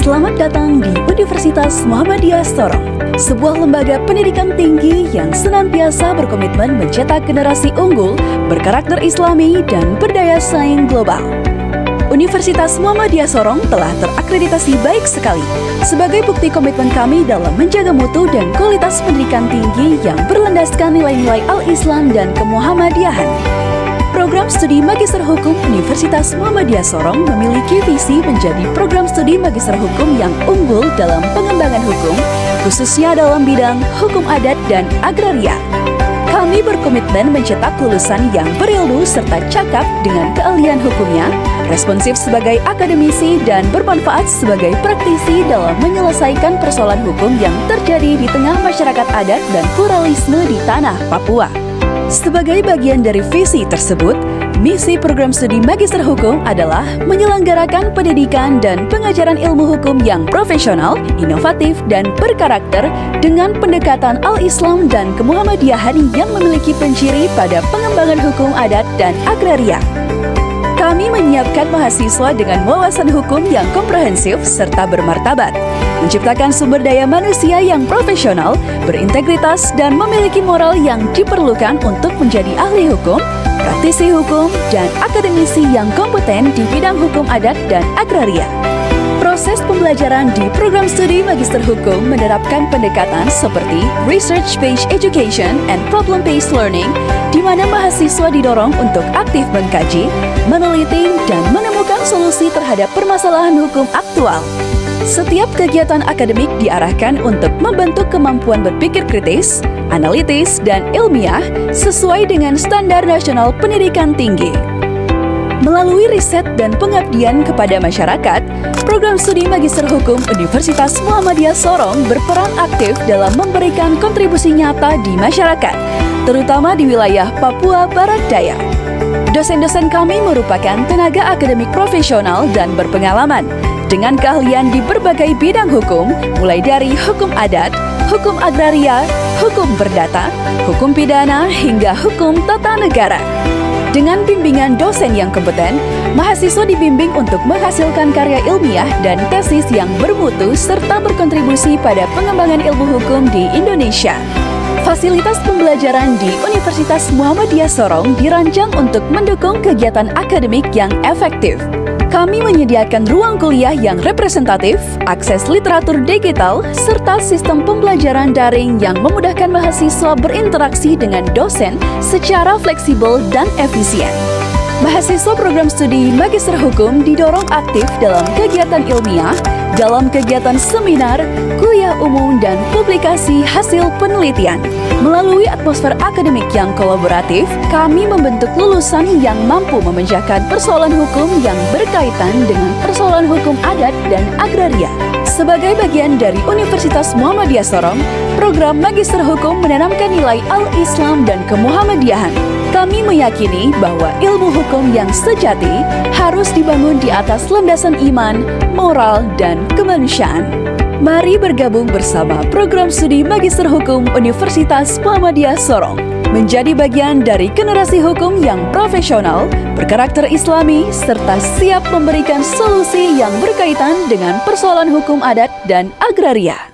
Selamat datang di Universitas Muhammadiyah Sorong, sebuah lembaga pendidikan tinggi yang senantiasa berkomitmen mencetak generasi unggul, berkarakter Islami, dan berdaya saing global. Universitas Muhammadiyah Sorong telah terakreditasi baik sekali sebagai bukti komitmen kami dalam menjaga mutu dan kualitas pendidikan tinggi yang berlandaskan nilai-nilai Al-Islam dan Kemuhammadiyahan. Program Studi Magister Hukum Universitas Muhammadiyah Sorong memiliki visi menjadi program studi Magister Hukum yang unggul dalam pengembangan hukum, khususnya dalam bidang hukum adat dan agraria. Kami berkomitmen mencetak lulusan yang berilmu serta cakap dengan keahlian hukumnya, responsif sebagai akademisi, dan bermanfaat sebagai praktisi dalam menyelesaikan persoalan hukum yang terjadi di tengah masyarakat adat dan pluralisme di tanah Papua. Sebagai bagian dari visi tersebut, misi program studi Magister Hukum adalah menyelenggarakan pendidikan dan pengajaran ilmu hukum yang profesional, inovatif, dan berkarakter dengan pendekatan Al-Islam dan Kemuhammadiyahan yang memiliki penciri pada pengembangan hukum adat dan agraria. Kami menyiapkan mahasiswa dengan wawasan hukum yang komprehensif serta bermartabat, menciptakan sumber daya manusia yang profesional, berintegritas, dan memiliki moral yang diperlukan untuk menjadi ahli hukum, praktisi hukum, dan akademisi yang kompeten di bidang hukum adat dan agraria. Proses pembelajaran di program studi Magister Hukum menerapkan pendekatan seperti Research-Based Education and Problem-Based Learning, di mana mahasiswa didorong untuk aktif mengkaji, meneliti, dan menemukan solusi terhadap permasalahan hukum aktual. Setiap kegiatan akademik diarahkan untuk membentuk kemampuan berpikir kritis, analitis, dan ilmiah sesuai dengan standar nasional pendidikan tinggi. Melalui riset dan pengabdian kepada masyarakat, program studi Magister Hukum Universitas Muhammadiyah Sorong berperan aktif dalam memberikan kontribusi nyata di masyarakat, terutama di wilayah Papua Barat Daya. Dosen-dosen kami merupakan tenaga akademik profesional dan berpengalaman, dengan keahlian di berbagai bidang hukum, mulai dari hukum adat, hukum agraria, hukum perdata, hukum pidana, hingga hukum tata negara. Dengan bimbingan dosen yang kompeten, mahasiswa dibimbing untuk menghasilkan karya ilmiah dan tesis yang bermutu serta berkontribusi pada pengembangan ilmu hukum di Indonesia. Fasilitas pembelajaran di Universitas Muhammadiyah Sorong dirancang untuk mendukung kegiatan akademik yang efektif. Kami menyediakan ruang kuliah yang representatif, akses literatur digital, serta sistem pembelajaran daring yang memudahkan mahasiswa berinteraksi dengan dosen secara fleksibel dan efisien. Mahasiswa program studi Magister Hukum didorong aktif dalam kegiatan ilmiah, dalam kegiatan seminar, kuliah umum, dan publikasi hasil penelitian. Melalui atmosfer akademik yang kolaboratif, kami membentuk lulusan yang mampu memecahkan persoalan hukum yang berkaitan dengan persoalan hukum adat dan agraria. Sebagai bagian dari Universitas Muhammadiyah Sorong, program Magister Hukum menanamkan nilai Al-Islam dan Kemuhammadiyahan. Kami meyakini bahwa ilmu hukum yang sejati harus dibangun di atas landasan iman, moral, dan kemanusiaan. Mari bergabung bersama program studi Magister Hukum Universitas Muhammadiyah Sorong, menjadi bagian dari generasi hukum yang profesional, berkarakter Islami, serta siap memberikan solusi yang berkaitan dengan persoalan hukum adat dan agraria.